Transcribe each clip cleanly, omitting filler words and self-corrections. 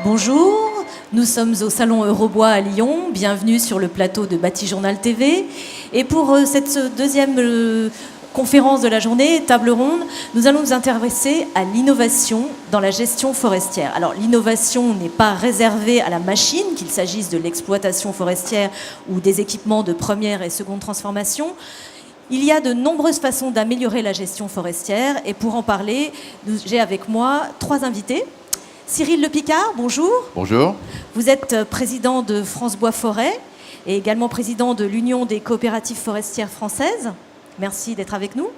Bonjour, nous sommes au Salon Eurobois à Lyon. Bienvenue sur le plateau de Batijournal TV. Et pour cette deuxième conférence de la journée, table ronde, nous allons nous intéresser à l'innovation dans la gestion forestière. Alors l'innovation n'est pas réservée à la machine, qu'il s'agisse de l'exploitation forestière ou des équipements de première et seconde transformation. Il y a de nombreuses façons d'améliorer la gestion forestière et pour en parler, j'ai avec moi trois invités. Cyril Lepicard, bonjour. Bonjour. Vous êtes président de France Bois Forêt et également président de l'Union des coopératives forestières françaises. Merci d'être avec nous.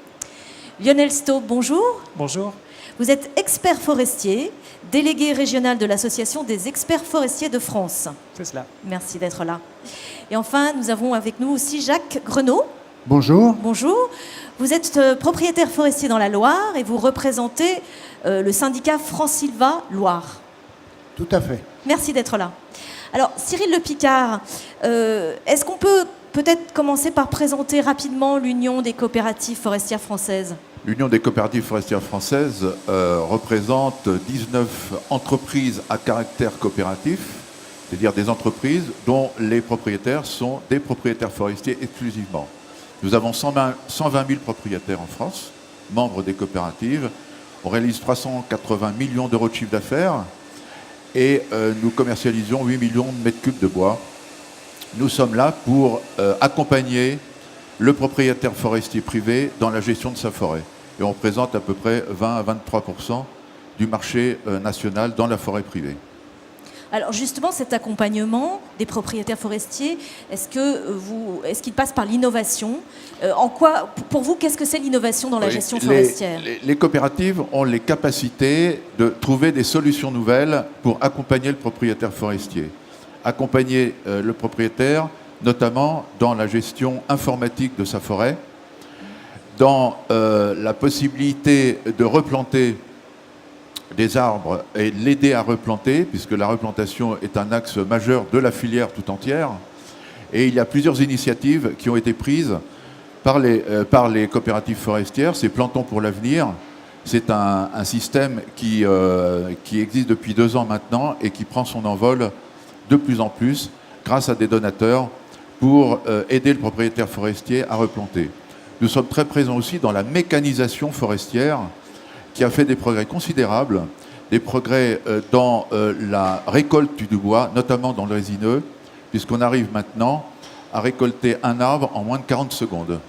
Lionel Staub, bonjour. Bonjour. Vous êtes expert forestier, délégué régional de l'Association des experts forestiers de France. C'est cela. Merci d'être là. Et enfin, nous avons avec nous aussi Jacques Grenaud. Bonjour. Bonjour. Vous êtes propriétaire forestier dans la Loire et vous représentez le syndicat Francilva Loire. Tout à fait. Merci d'être là. Alors, Cyril Lepicard, est-ce qu'on peut peut-être commencer par présenter rapidement l'Union des coopératives forestières françaises ? L'Union des coopératives forestières françaises représente 19 entreprises à caractère coopératif, c'est-à-dire des entreprises dont les propriétaires sont des propriétaires forestiers exclusivement. Nous avons 120 000 propriétaires en France, membres des coopératives. On réalise 380 millions d'euros de chiffre d'affaires et nous commercialisons 8 millions de mètres cubes de bois. Nous sommes là pour accompagner le propriétaire forestier privé dans la gestion de sa forêt. Et on représente à peu près 20 à 23% du marché national dans la forêt privée. Alors justement, cet accompagnement des propriétaires forestiers, est-ce qu'il passe par l'innovation ? Pour vous, qu'est-ce que c'est l'innovation dans la gestion forestière ? Les coopératives ont les capacités de trouver des solutions nouvelles pour accompagner le propriétaire forestier. Accompagner le propriétaire, notamment dans la gestion informatique de sa forêt, dans la possibilité de replanter des arbres et l'aider à replanter, puisque la replantation est un axe majeur de la filière tout entière. Et il y a plusieurs initiatives qui ont été prises par les coopératives forestières. C'est Plantons pour l'avenir. C'est un système qui existe depuis 2 ans maintenant et qui prend son envol de plus en plus grâce à des donateurs pour aider le propriétaire forestier à replanter. Nous sommes très présents aussi dans la mécanisation forestière qui a fait des progrès considérables, des progrès dans la récolte du bois, notamment dans le résineux, puisqu'on arrive maintenant à récolter un arbre en moins de 40 secondes.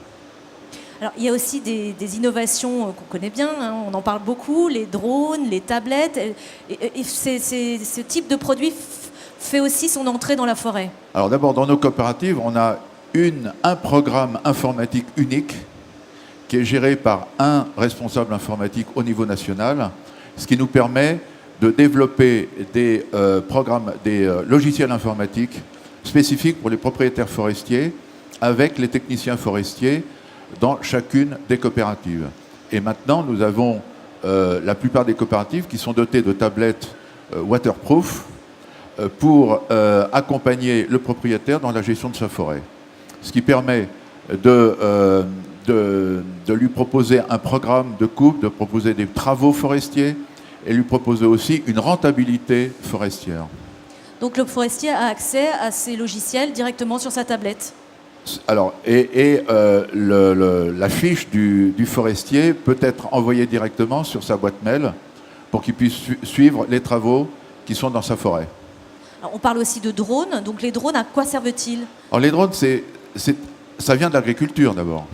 Alors, il y a aussi des innovations qu'on connaît bien, hein, on en parle beaucoup, les drones, les tablettes, et ce type de produit fait aussi son entrée dans la forêt. Alors d'abord, dans nos coopératives, on a un programme informatique unique qui est géré par un responsable informatique au niveau national, ce qui nous permet de développer des logiciels informatiques spécifiques pour les propriétaires forestiers avec les techniciens forestiers dans chacune des coopératives. Et maintenant, nous avons la plupart des coopératives qui sont dotées de tablettes waterproof pour accompagner le propriétaire dans la gestion de sa forêt. Ce qui permet de lui proposer un programme de coupe, de proposer des travaux forestiers et lui proposer aussi une rentabilité forestière. Donc le forestier a accès à ces logiciels directement sur sa tablette. Alors, la fiche du forestier peut être envoyée directement sur sa boîte mail pour qu'il puisse suivre les travaux qui sont dans sa forêt. Alors, on parle aussi de drones. Donc les drones, à quoi servent-ils ? Alors les drones, ça vient de l'agriculture d'abord.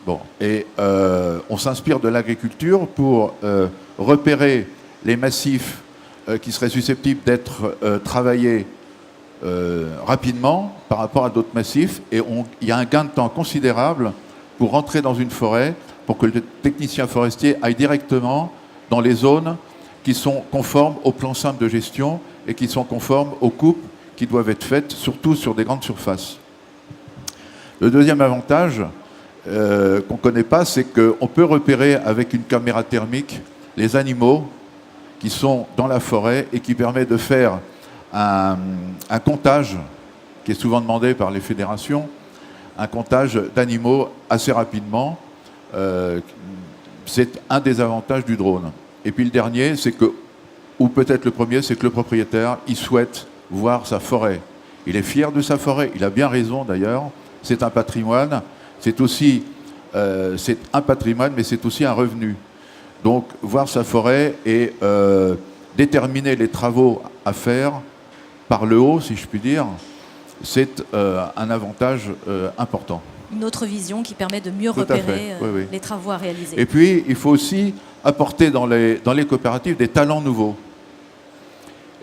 Bon, et on s'inspire de l'agriculture pour repérer les massifs qui seraient susceptibles d'être travaillés rapidement par rapport à d'autres massifs. Et il y a un gain de temps considérable pour rentrer dans une forêt, pour que le technicien forestier aille directement dans les zones qui sont conformes au plan simple de gestion et qui sont conformes aux coupes qui doivent être faites, surtout sur des grandes surfaces. Le deuxième avantage qu'on ne connaît pas, c'est qu'on peut repérer avec une caméra thermique les animaux qui sont dans la forêt et qui permet de faire un comptage qui est souvent demandé par les fédérations, un comptage d'animaux assez rapidement. C'est un des avantages du drone. Et puis le dernier, c'est que Ou peut-être le premier, c'est que le propriétaire, il souhaite voir sa forêt. Il est fier de sa forêt, il a bien raison d'ailleurs. C'est un patrimoine, c'est un patrimoine, mais c'est aussi un revenu. Donc, voir sa forêt et déterminer les travaux à faire par le haut, si je puis dire, c'est un avantage important. Une autre vision qui permet de mieux Tout à fait, repérer oui. les travaux à réaliser. Et puis, il faut aussi apporter dans les coopératives des talents nouveaux.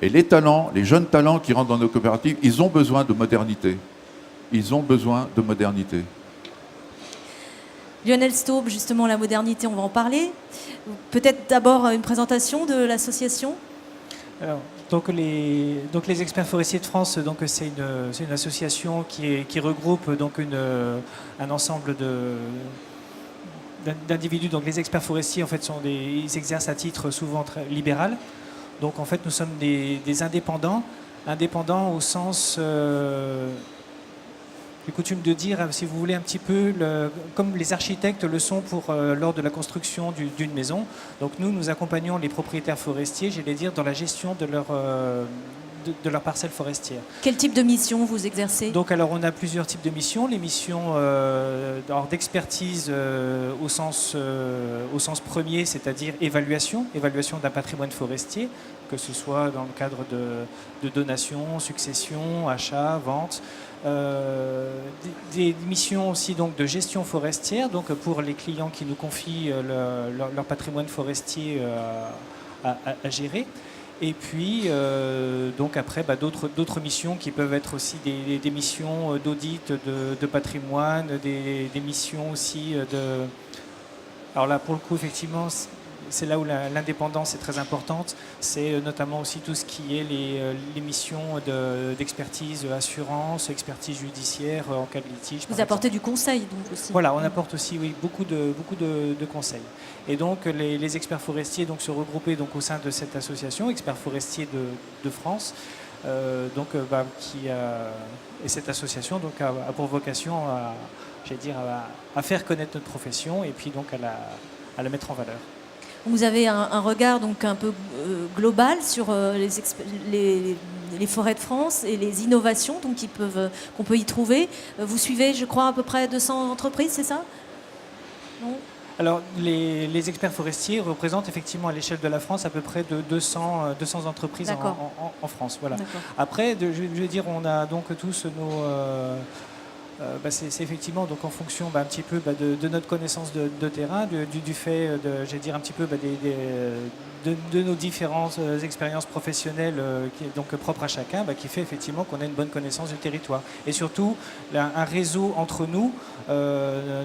Et les jeunes talents qui rentrent dans nos coopératives, ils ont besoin de modernité. Ils ont besoin de modernité. Lionel Staub, justement, la modernité, on va en parler. Peut-être d'abord une présentation de l'association. Alors, donc les experts forestiers de France, c'est une association qui regroupe donc un ensemble d'individus. Donc les experts forestiers en fait ils exercent à titre souvent très libéral. Donc en fait nous sommes des indépendants au sens j'ai coutume de dire, si vous voulez, un petit peu comme les architectes le sont lors de la construction d'une maison. Donc nous accompagnons les propriétaires forestiers, j'allais dire, dans la gestion de leur parcelle forestière. Quel type de mission vous exercez? Donc alors on a plusieurs types de missions. Les missions d'expertise au sens premier, c'est-à-dire évaluation d'un patrimoine forestier, que ce soit dans le cadre de donation, succession, achat, vente. Des missions aussi donc de gestion forestière, donc pour les clients qui nous confient leur patrimoine forestier à gérer. Et puis donc après d'autres missions qui peuvent être aussi des missions d'audit de patrimoine, des missions aussi de... Alors là pour le coup effectivement c'est là où l'indépendance est très importante, c'est notamment aussi tout ce qui est les missions d'expertise, assurance, expertise judiciaire en cas de litige. Vous apportez du conseil donc aussi. Voilà, on apporte aussi beaucoup de conseils. Et donc les experts forestiers se regroupaient donc au sein de cette association, Experts forestiers de France, et cette association donc a pour vocation à faire connaître notre profession et puis donc à la mettre en valeur. Vous avez un regard donc un peu global sur les forêts de France et les innovations donc qu'on peut y trouver. Vous suivez, je crois, à peu près 200 entreprises, c'est ça? Non ? Alors, les experts forestiers représentent effectivement à l'échelle de la France à peu près de 200 entreprises en France. Voilà. Après, je veux dire, on a donc tous nos... c'est effectivement donc en fonction un petit peu de notre connaissance de terrain, du fait j'allais dire un petit peu de nos différentes expériences professionnelles qui est donc propre à chacun, qui fait effectivement qu'on a une bonne connaissance du territoire et surtout un réseau entre nous,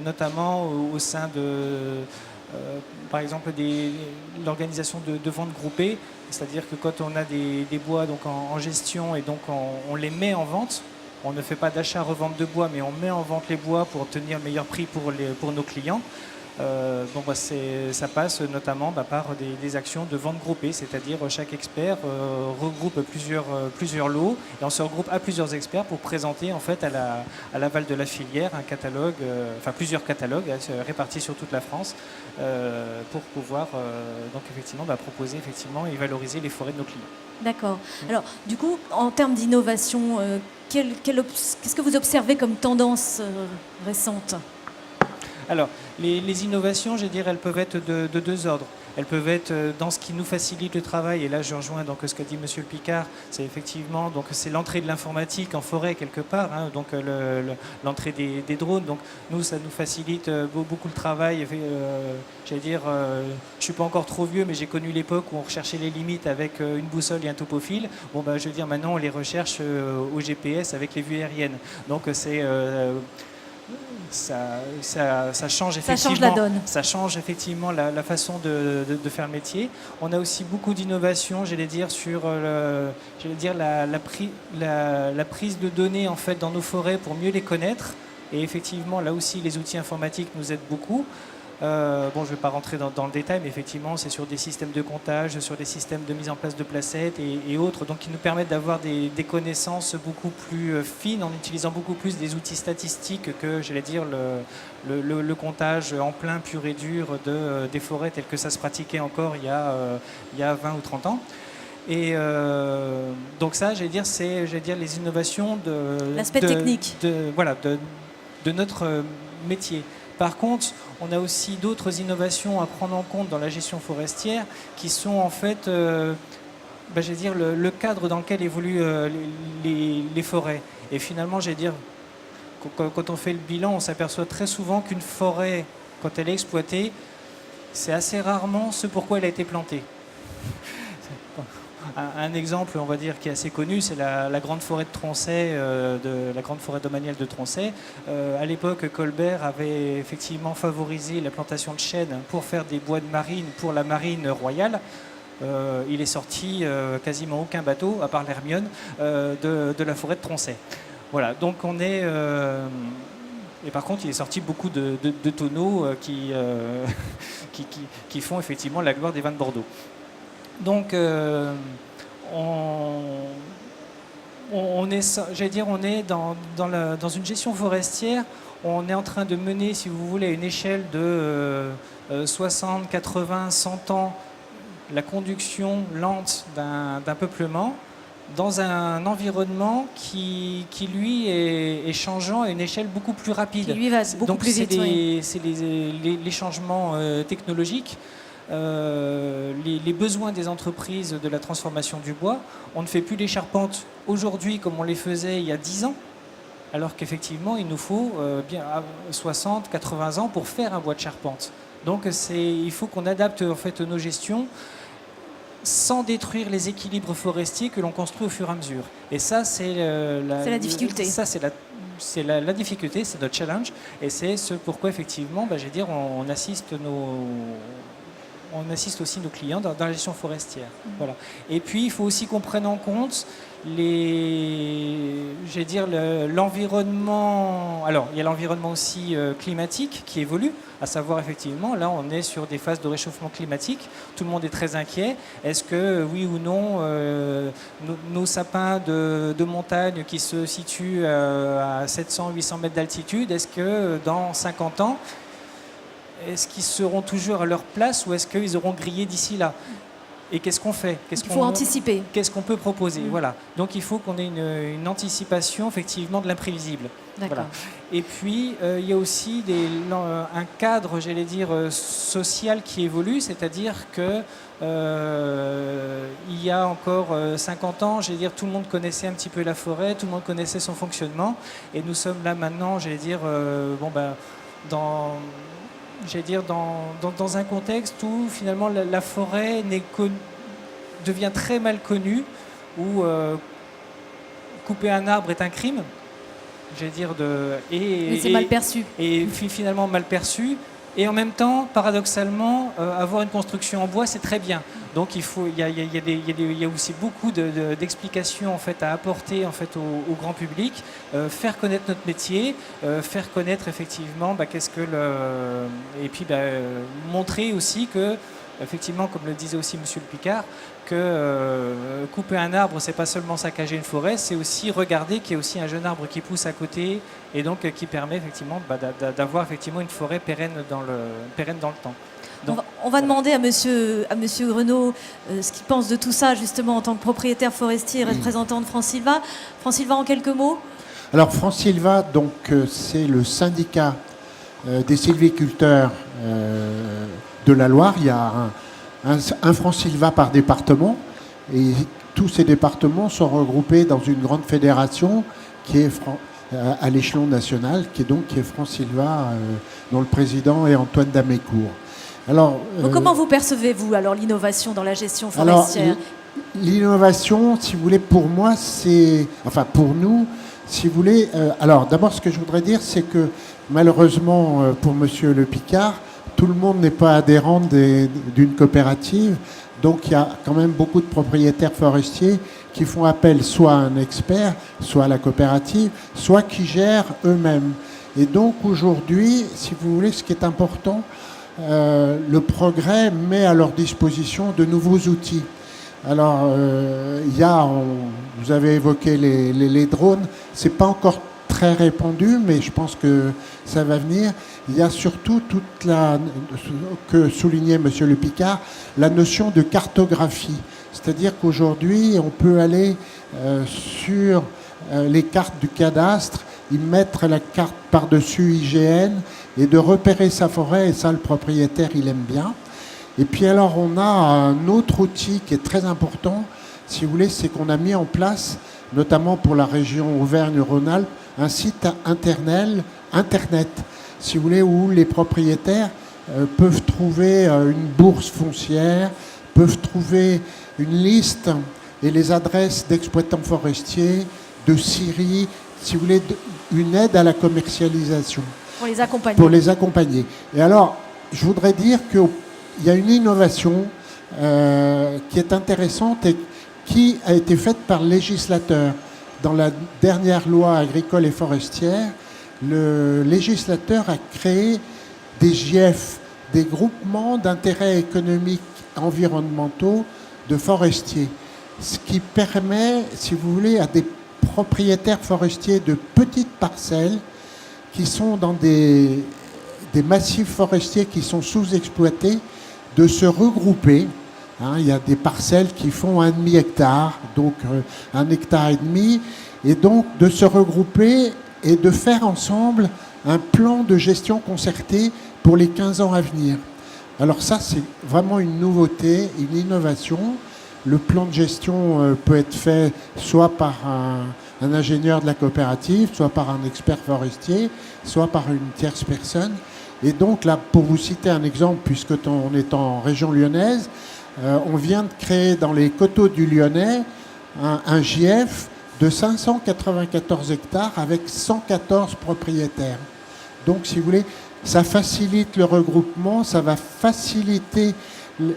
notamment au sein de par exemple l'organisation de ventes groupées, c'est-à-dire que quand on a des bois donc en gestion et donc on les met en vente. On ne fait pas d'achat-revente de bois, mais on met en vente les bois pour obtenir le meilleur prix pour nos clients. Ça passe notamment par des actions de vente groupée, c'est-à-dire chaque expert regroupe plusieurs lots et on se regroupe à plusieurs experts pour présenter en fait à l'aval de la filière un catalogue, plusieurs catalogues répartis sur toute la France pour pouvoir donc effectivement proposer effectivement et valoriser les forêts de nos clients. D'accord. Alors du coup, en termes d'innovation, qu'est-ce que vous observez comme tendance récente ? Alors, les innovations, je dirais, elles peuvent être de deux ordres. Elles peuvent être dans ce qui nous facilite le travail, et là je rejoins donc ce qu'a dit Monsieur le Picard, c'est effectivement donc c'est l'entrée de l'informatique en forêt quelque part, donc l'entrée des drones. Donc nous, ça nous facilite beaucoup le travail. J'allais dire, je suis pas encore trop vieux, mais j'ai connu l'époque où on recherchait les limites avec une boussole et un topophile. Bon je veux dire, maintenant on les recherche au GPS avec les vues aériennes. Donc c'est ça change effectivement. Ça change la donne. Ça change effectivement la façon de faire le métier. On a aussi beaucoup d'innovations, j'allais dire, sur la prise de données en fait dans nos forêts pour mieux les connaître. Et effectivement, là aussi, les outils informatiques nous aident beaucoup. Je ne vais pas rentrer dans le détail, mais effectivement, c'est sur des systèmes de comptage, sur des systèmes de mise en place de placettes et autres, donc qui nous permettent d'avoir des connaissances beaucoup plus fines en utilisant beaucoup plus des outils statistiques que, j'allais dire, le comptage en plein pur et dur des forêts tel que ça se pratiquait encore il y a 20 ou 30 ans. Et donc ça, c'est les innovations l'aspect technique de notre métier. Par contre, on a aussi d'autres innovations à prendre en compte dans la gestion forestière qui sont en fait le cadre dans lequel évoluent les forêts. Et finalement, quand on fait le bilan, on s'aperçoit très souvent qu'une forêt, quand elle est exploitée, c'est assez rarement ce pourquoi elle a été plantée. Un exemple, on va dire, qui est assez connu, c'est la grande forêt de Tronchet, la grande forêt domaniale de Tronchet. À l'époque, Colbert avait effectivement favorisé la plantation de chênes pour faire des bois de marine pour la marine royale. Il est sorti quasiment aucun bateau, à part l'Hermione, de la forêt de Tronchet. Voilà, donc on est... et par contre, il est sorti beaucoup de tonneaux qui font effectivement la gloire des vins de Bordeaux. Donc, on est dans une gestion forestière. On est en train de mener, si vous voulez, à une échelle de 60, 80, 100 ans, la conduction lente d'un peuplement dans un environnement qui lui, est changeant à une échelle beaucoup plus rapide. Qui lui va beaucoup plus vite. C'est les changements technologiques. Les besoins des entreprises de la transformation du bois. On ne fait plus les charpentes aujourd'hui comme on les faisait il y a 10 ans, alors qu'effectivement, il nous faut bien 60, 80 ans pour faire un bois de charpente. Donc, il faut qu'on adapte en fait nos gestions sans détruire les équilibres forestiers que l'on construit au fur et à mesure. Et ça, c'est la difficulté. C'est la difficulté, c'est notre challenge. Et c'est ce pourquoi, effectivement, on assiste aussi nos clients dans la gestion forestière. Voilà. Et puis, il faut aussi qu'on prenne en compte l'environnement. Alors, il y a l'environnement aussi climatique qui évolue, à savoir, effectivement, là, on est sur des phases de réchauffement climatique. Tout le monde est très inquiet. Est-ce que, oui ou non, nos sapins de montagne qui se situent à 700, 800 mètres d'altitude, est-ce que dans 50 ans, est-ce qu'ils seront toujours à leur place ou est-ce qu'ils auront grillé d'ici là? Et qu'est-ce qu'on fait? Il faut anticiper. Qu'est-ce qu'on peut proposer? Voilà. Donc il faut qu'on ait une anticipation effectivement de l'imprévisible. Voilà. Et puis il y a aussi un cadre, social qui évolue, c'est-à-dire que il y a encore 50 ans, tout le monde connaissait un petit peu la forêt, tout le monde connaissait son fonctionnement, et nous sommes là maintenant, dans un contexte où finalement la forêt devient très mal connue, où couper un arbre est un crime, mais c'est mal perçu. Et finalement mal perçu. Et en même temps, paradoxalement, avoir une construction en bois, c'est très bien. Donc il y a aussi beaucoup d'explications en fait, à apporter en fait, au grand public, faire connaître notre métier, faire connaître effectivement et puis montrer aussi que, effectivement, comme le disait aussi Monsieur le Picard, que couper un arbre, c'est pas seulement saccager une forêt, c'est aussi regarder qu'il y a aussi un jeune arbre qui pousse à côté et donc qui permet effectivement d'avoir effectivement une forêt pérenne dans le temps. Donc, on va demander à monsieur Renaud ce qu'il pense de tout ça, justement, en tant que propriétaire forestier et représentant de France Sylva. France Sylva, en quelques mots. Alors, France Sylva, donc, c'est le syndicat des sylviculteurs de la Loire. Il y a un France Sylva par département et tous ces départements sont regroupés dans une grande fédération qui est à l'échelon national, qui est France Sylva, dont le président est Antoine Damécourt. Alors, donc comment vous percevez-vous alors l'innovation dans la gestion forestière? L'innovation, si vous voulez, pour moi, pour nous, si vous voulez, alors d'abord ce que je voudrais dire, c'est que malheureusement pour Monsieur Le Picard, tout le monde n'est pas adhérent d'une coopérative, donc il y a quand même beaucoup de propriétaires forestiers qui font appel soit à un expert, soit à la coopérative, soit qui gèrent eux-mêmes. Et donc aujourd'hui, si vous voulez, ce qui est important, le progrès met à leur disposition de nouveaux outils. Alors, vous avez évoqué les drones, c'est pas encore très répandu, mais je pense que ça va venir. Il y a surtout que soulignait Monsieur Le Picard, la notion de cartographie. C'est-à-dire qu'aujourd'hui, on peut aller sur les cartes du cadastre, y mettre la carte par-dessus IGN et de repérer sa forêt, et ça, le propriétaire, il aime bien. Et puis alors, on a un autre outil qui est très important, si vous voulez, c'est qu'on a mis en place, notamment pour la région Auvergne-Rhône-Alpes, un site Internet, si vous voulez, où les propriétaires peuvent trouver une bourse foncière, peuvent trouver une liste et les adresses d'exploitants forestiers, de scieries, si vous voulez, une aide à la commercialisation. Pour les accompagner. Pour les accompagner. Et alors, je voudrais dire qu'il y a une innovation qui est intéressante et qui a été faite par le législateur. Dans la dernière loi agricole et forestière, le législateur a créé des GIEF, des groupements d'intérêts économiques et environnementaux de forestiers. Ce qui permet, si vous voulez, à des propriétaires forestiers de petites parcelles qui sont dans des massifs forestiers qui sont sous-exploités, de se regrouper. Il y a des parcelles qui font 1,5 hectare, donc 1,5 hectare, et donc de se regrouper et de faire ensemble un plan de gestion concerté pour les 15 ans à venir. Alors ça, c'est vraiment une nouveauté, une innovation. Le plan de gestion peut être fait soit par un ingénieur de la coopérative, soit par un expert forestier, soit par une tierce personne. Et donc là, pour vous citer un exemple, puisque on est en région lyonnaise, on vient de créer dans les coteaux du Lyonnais un GIEF de 594 hectares avec 114 propriétaires. Donc, si vous voulez, ça facilite le regroupement, ça va faciliter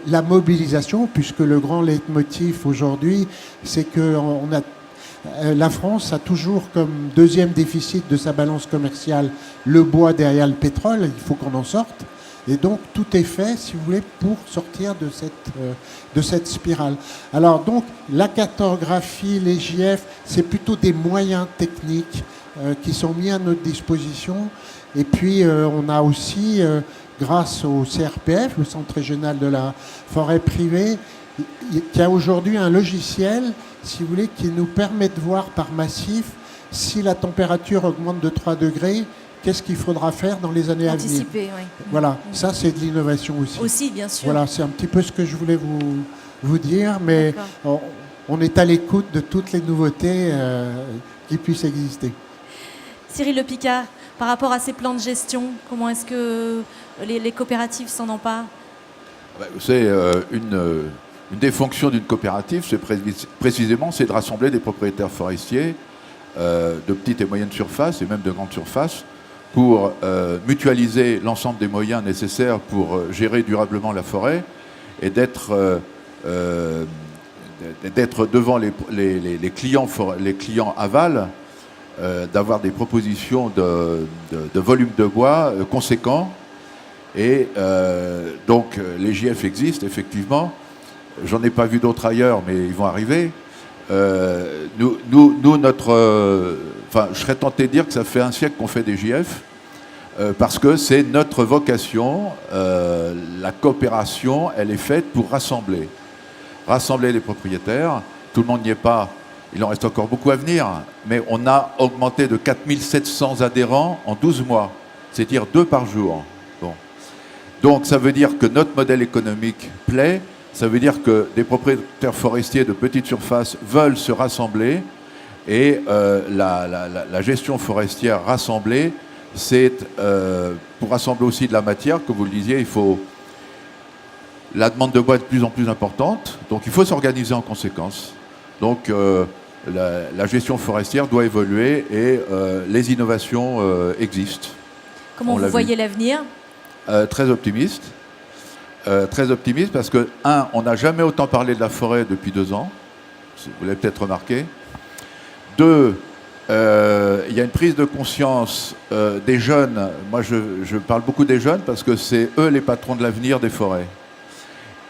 la mobilisation, puisque le grand leitmotiv aujourd'hui, c'est que la France a toujours comme deuxième déficit de sa balance commerciale le bois derrière le pétrole, il faut qu'on en sorte. Et donc, tout est fait, si vous voulez, pour sortir de cette spirale. Alors, donc, la cartographie, les GIEF, c'est plutôt des moyens techniques qui sont mis à notre disposition. Et puis, on a aussi, grâce au CRPF, le Centre régional de la forêt privée, qui a aujourd'hui un logiciel, si vous voulez, qui nous permet de voir par massif si la température augmente de 3 degrés, qu'est-ce qu'il faudra faire dans les années à venir. Anticiper, oui. Voilà, ça c'est de l'innovation aussi. Aussi, bien sûr. Voilà, c'est un petit peu ce que je voulais vous dire, mais on est à l'écoute de toutes les nouveautés qui puissent exister. Cyril Le Picard, par rapport à ces plans de gestion, comment est-ce que les coopératives s'en emparent ? C'est une des fonctions d'une coopérative, c'est précisément c'est de rassembler des propriétaires forestiers de petites et moyennes surfaces et même de grandes surfaces pour mutualiser l'ensemble des moyens nécessaires pour gérer durablement la forêt et d'être devant les clients aval, d'avoir des propositions de volume de bois conséquents. Et donc les JF existent effectivement. J'en ai pas vu d'autres ailleurs, mais ils vont arriver. Nous, je serais tenté de dire que ça fait un siècle qu'on fait des JF, parce que c'est notre vocation. La coopération, elle est faite pour rassembler les propriétaires. Tout le monde n'y est pas. Il en reste encore beaucoup à venir, mais on a augmenté de 4700 adhérents en 12 mois, c'est-à-dire 2 par jour. Bon. Donc ça veut dire que notre modèle économique plaît. Ça veut dire que des propriétaires forestiers de petite surface veulent se rassembler et la gestion forestière rassemblée, c'est pour rassembler aussi de la matière, comme vous le disiez, la demande de bois est de plus en plus importante, donc il faut s'organiser en conséquence. Donc la gestion forestière doit évoluer et les innovations existent. Comment vous voyez l'avenir ? Très optimiste. Très optimiste parce que, on n'a jamais autant parlé de la forêt depuis 2 ans. Vous l'avez peut-être remarqué. 2, il y a une prise de conscience des jeunes. Moi, je parle beaucoup des jeunes parce que c'est eux les patrons de l'avenir des forêts.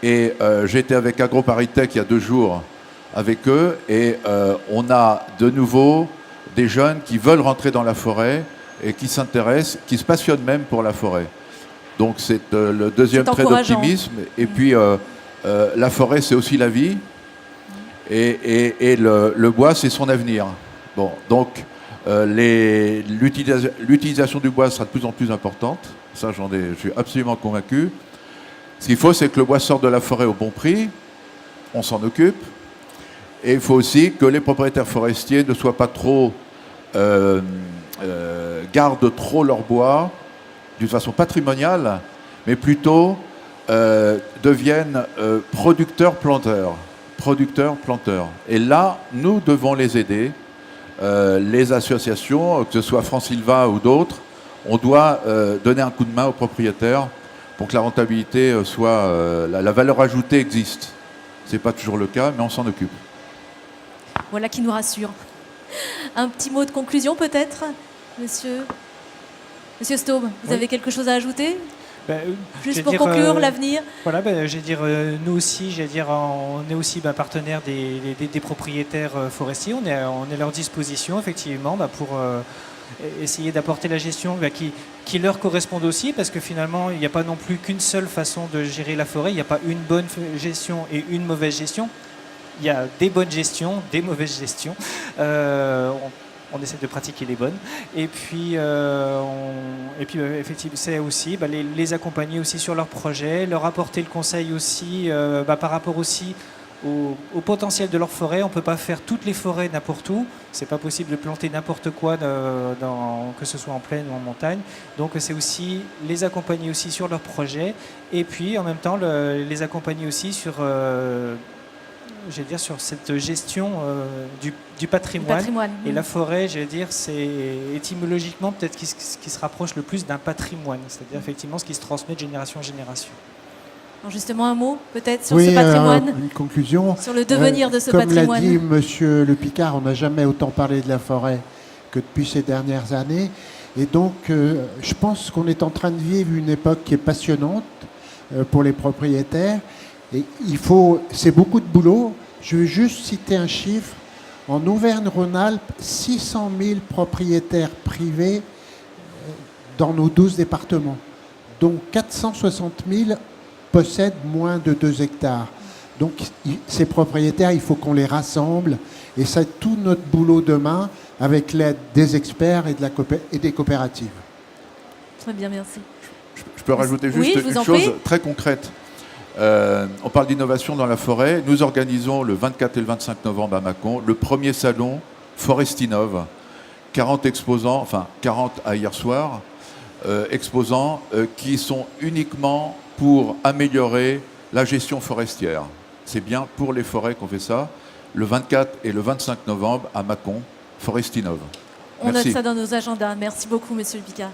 Et j'étais avec AgroParisTech il y a 2 jours avec eux et on a de nouveau des jeunes qui veulent rentrer dans la forêt et qui s'intéressent, qui se passionnent même pour la forêt. Donc c'est le deuxième trait d'optimisme. Et puis la forêt, c'est aussi la vie. Et le bois, c'est son avenir. Bon, donc l'utilisation du bois sera de plus en plus importante. Ça, je suis absolument convaincu. Ce qu'il faut, c'est que le bois sorte de la forêt au bon prix. On s'en occupe. Et il faut aussi que les propriétaires forestiers ne soient pas trop... gardent trop leur bois d'une façon patrimoniale, mais plutôt deviennent producteurs-planteurs. Et là, nous devons les aider. Les associations, que ce soit Francilva ou d'autres, on doit donner un coup de main aux propriétaires pour que la rentabilité soit... la valeur ajoutée existe. Ce n'est pas toujours le cas, mais on s'en occupe. Voilà qui nous rassure. Un petit mot de conclusion peut-être, Monsieur Staub, vous avez quelque chose à ajouter? Juste pour conclure, l'avenir. Voilà, nous aussi, on est aussi partenaires des propriétaires forestiers. On est à leur disposition, effectivement, pour essayer d'apporter la gestion qui leur corresponde aussi, parce que finalement, il n'y a pas non plus qu'une seule façon de gérer la forêt. Il n'y a pas une bonne gestion et une mauvaise gestion. Il y a des bonnes gestions, des mauvaises gestions. On essaie de pratiquer les bonnes. Et puis effectivement, c'est aussi les accompagner aussi sur leurs projets, leur apporter le conseil aussi par rapport aussi au potentiel de leur forêt. On ne peut pas faire toutes les forêts n'importe où. C'est pas possible de planter n'importe quoi, que ce soit en plaine ou en montagne. Donc c'est aussi les accompagner aussi sur leurs projets. Et puis en même temps les accompagner aussi sur cette gestion du patrimoine. Et la forêt, c'est étymologiquement peut-être ce qui se rapproche le plus d'un patrimoine, c'est-à-dire effectivement ce qui se transmet de génération en génération. Alors justement, un mot peut-être sur ce patrimoine, une conclusion. Sur le devenir de ce patrimoine. Comme l'a dit Monsieur Le Picard, on n'a jamais autant parlé de la forêt que depuis ces dernières années. Et donc, je pense qu'on est en train de vivre une époque qui est passionnante pour les propriétaires. Et c'est beaucoup de boulot. Je vais juste citer un chiffre. En Auvergne-Rhône-Alpes, 600 000 propriétaires privés dans nos 12 départements. Donc 460 000 possèdent moins de 2 hectares. Donc ces propriétaires, il faut qu'on les rassemble. Et c'est tout notre boulot demain avec l'aide des experts et des coopératives. Très bien, merci. Je peux rajouter juste une chose très concrète. On parle d'innovation dans la forêt. Nous organisons le 24 et le 25 novembre à Mâcon le premier salon Forestinov. 40 exposants, enfin 40 à hier soir, exposants qui sont uniquement pour améliorer la gestion forestière. C'est bien pour les forêts qu'on fait ça. Le 24 et le 25 novembre à Mâcon, Forestinov. On note ça dans nos agendas. Merci beaucoup, Monsieur Le Picard.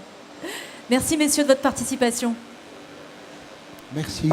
Merci, messieurs, de votre participation. Merci.